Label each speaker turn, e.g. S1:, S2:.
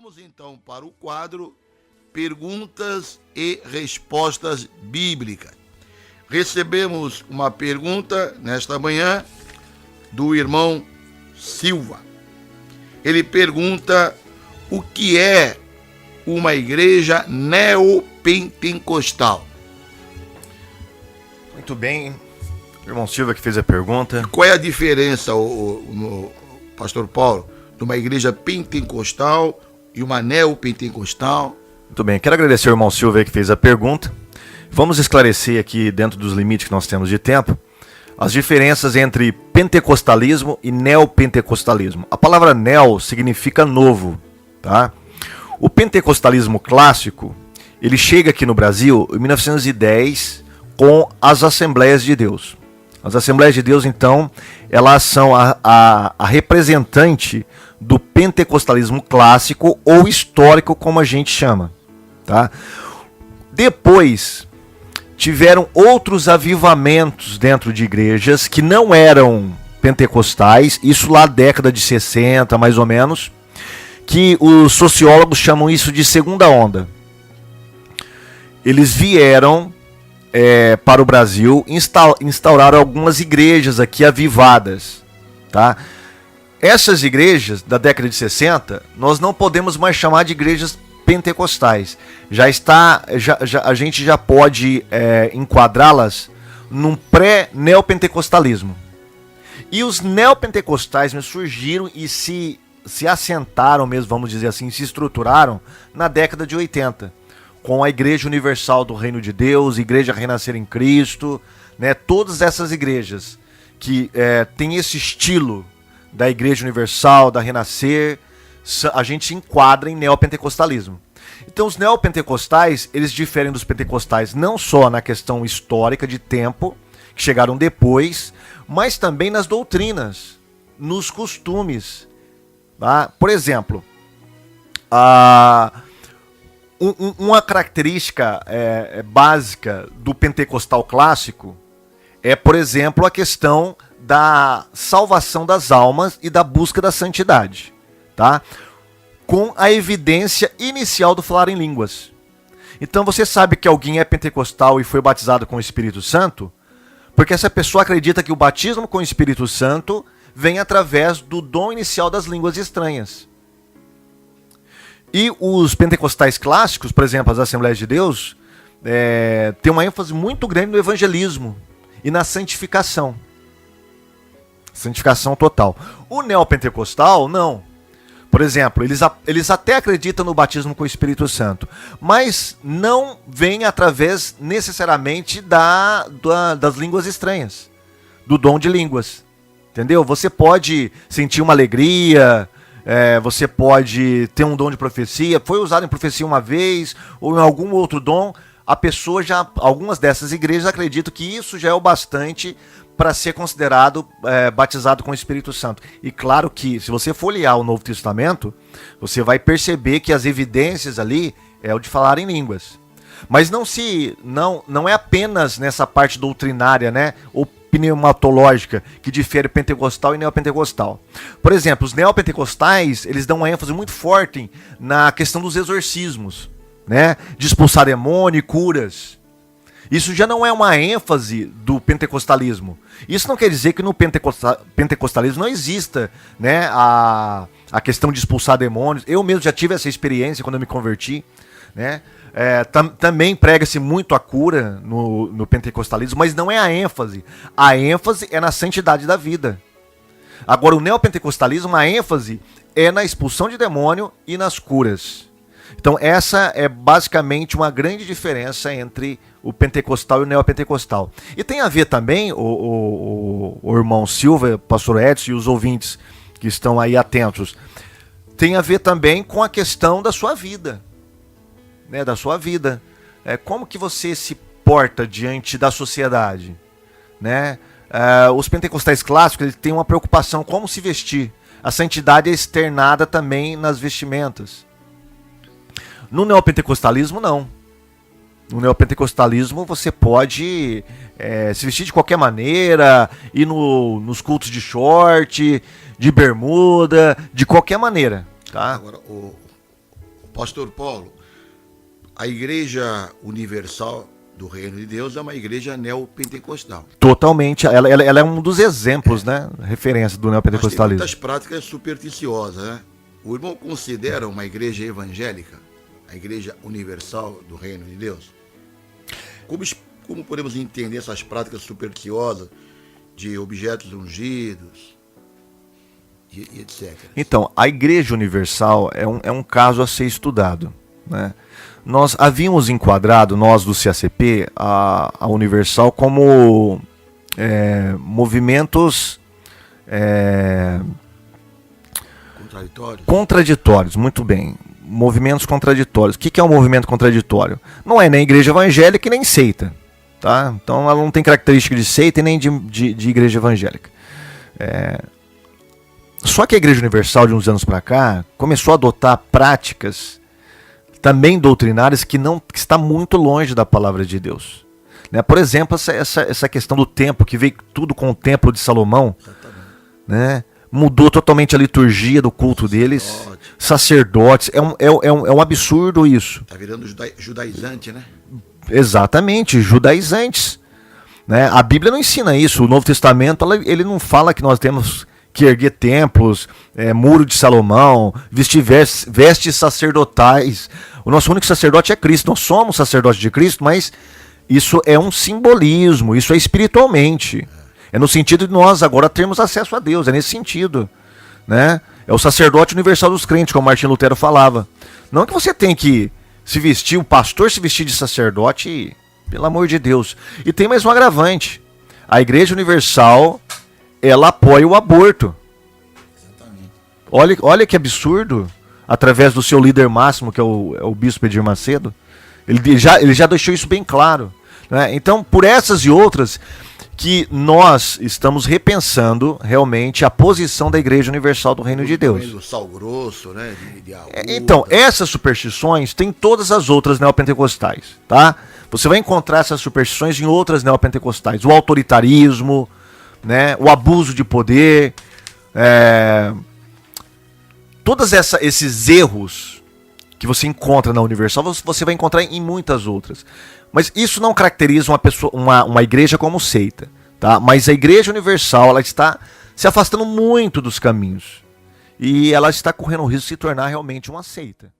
S1: Vamos então para o quadro Perguntas e Respostas Bíblicas. Recebemos uma pergunta nesta manhã do irmão Silva. Ele pergunta o que é uma igreja neopentecostal.
S2: Muito bem, irmão Silva que fez a pergunta.
S1: Qual é a diferença, o pastor Paulo, de uma igreja pentecostal e uma neopentecostal?
S2: Muito bem, quero agradecer ao irmão Silva que fez a pergunta. Vamos esclarecer aqui, dentro dos limites que nós temos de tempo, as diferenças entre pentecostalismo e neopentecostalismo. A palavra neo significa novo, tá? O pentecostalismo clássico, ele chega aqui no Brasil em 1910 com as Assembleias de Deus. As Assembleias de Deus, então, elas são a representante do pentecostalismo clássico ou histórico, como a gente chama, tá? Depois tiveram outros avivamentos dentro de igrejas que não eram pentecostais, isso lá na década de 60, mais ou menos, que os sociólogos chamam isso de segunda onda. Eles vieram para o Brasil, instauraram algumas igrejas aqui avivadas, tá? Essas igrejas da década de 60, nós não podemos mais chamar de igrejas pentecostais. A gente já pode enquadrá-las num pré-neopentecostalismo. E os neopentecostais surgiram e se assentaram mesmo, vamos dizer assim, se estruturaram na década de 80, com a Igreja Universal do Reino de Deus, Igreja Renascer em Cristo, né? Todas essas igrejas que têm esse estilo da Igreja Universal, da Renascer, a gente enquadra em neopentecostalismo. Então os neopentecostais, eles diferem dos pentecostais não só na questão histórica de tempo, que chegaram depois, mas também nas doutrinas, nos costumes. Tá? Por exemplo, uma característica básica do pentecostal clássico é, por exemplo, a questão da salvação das almas e da busca da santidade, tá? Com a evidência inicial do falar em línguas. Então você sabe que alguém é pentecostal e foi batizado com o Espírito Santo, porque essa pessoa acredita que o batismo com o Espírito Santo vem através do dom inicial das línguas estranhas. E os pentecostais clássicos, por exemplo, as Assembleias de Deus, têm uma ênfase muito grande no evangelismo e na santificação. Santificação total. O neopentecostal, não. Por exemplo, eles até acreditam no batismo com o Espírito Santo, mas não vem através necessariamente das línguas estranhas, do dom de línguas. Entendeu? Você pode sentir uma alegria, você pode ter um dom de profecia, foi usado em profecia uma vez, ou em algum outro dom. A pessoa algumas dessas igrejas acreditam que isso já é o bastante para ser considerado batizado com o Espírito Santo. E claro que, se você folhear o Novo Testamento, você vai perceber que as evidências ali é o de falar em línguas. Mas não é apenas nessa parte doutrinária, né, ou pneumatológica, que difere pentecostal e neopentecostal. Por exemplo, os neopentecostais, eles dão uma ênfase muito forte na questão dos exorcismos, né, de expulsar demônio e curas. Isso já não é uma ênfase do pentecostalismo. Isso não quer dizer que no pentecostalismo não exista, né, a questão de expulsar demônios. Eu mesmo já tive essa experiência quando eu me converti, né? Também prega-se muito a cura no pentecostalismo, mas não é a ênfase. A ênfase é na santidade da vida. Agora, o neopentecostalismo, a ênfase é na expulsão de demônio e nas curas. Então essa é basicamente uma grande diferença entre o pentecostal e o neopentecostal. E tem a ver também, o irmão Silva, pastor Edson e os ouvintes que estão aí atentos, tem a ver também com a questão da sua vida, né, da sua vida. Como que você se porta diante da sociedade, né? Os pentecostais clássicos, eles têm uma preocupação como se vestir. A santidade é externada também nas vestimentas. No neopentecostalismo, não. No neopentecostalismo, você pode se vestir de qualquer maneira, ir nos cultos de short, de bermuda, de qualquer maneira. Tá?
S1: Agora, Pastor Paulo, a Igreja Universal do Reino de Deus é uma igreja neopentecostal.
S2: Totalmente. Ela é um dos exemplos, né? Referência do
S1: Mas tem
S2: neopentecostalismo.
S1: muitas práticas supersticiosas, né? O irmão considera uma igreja evangélica, a Igreja Universal do Reino de Deus? Como podemos entender essas práticas supersticiosas de objetos ungidos e etc?
S2: Então, a Igreja Universal é um caso a ser estudado, né? Nós havíamos enquadrado, nós do CACP, a Universal como movimentos contraditórios, muito bem. Movimentos contraditórios. O que é um movimento contraditório? Não é nem igreja evangélica e nem seita. Tá? Então ela não tem característica de seita e nem de igreja evangélica. Só que a Igreja Universal, de uns anos para cá, começou a adotar práticas também doutrinárias que está muito longe da palavra de Deus. Né? Por exemplo, essa questão do templo, que veio tudo com o templo de Salomão, né? Mudou totalmente a liturgia do culto deles, sacerdotes, é um absurdo isso.
S1: Está virando judaizante, né?
S2: Exatamente, judaizantes. Né? A Bíblia não ensina isso, o Novo Testamento ele não fala que nós temos que erguer templos, muro de Salomão, vestir vestes sacerdotais. O nosso único sacerdote é Cristo. Nós somos sacerdotes de Cristo, mas isso é um simbolismo, isso é espiritualmente. É no sentido de nós agora termos acesso a Deus, é nesse sentido. Né? É o sacerdote universal dos crentes, como Martim Lutero falava. Não que você tem que se vestir, o pastor se vestir de sacerdote, pelo amor de Deus. E tem mais um agravante. A Igreja Universal, ela apoia o aborto. Exatamente. Olha que absurdo. Através do seu líder máximo, que é o bispo Edir Macedo, ele já deixou isso bem claro. Né? Então, por essas e outras, que nós estamos repensando realmente a posição da Igreja Universal do Reino de Deus.
S1: Do sal grosso, né?
S2: Então, essas superstições tem todas as outras neopentecostais. Tá? Você vai encontrar essas superstições em outras neopentecostais. O autoritarismo, né? O abuso de poder, todos esses erros que você encontra na Universal, você vai encontrar em muitas outras. Mas isso não caracteriza uma igreja como seita. Tá? Mas a Igreja Universal ela está se afastando muito dos caminhos. E ela está correndo o risco de se tornar realmente uma seita.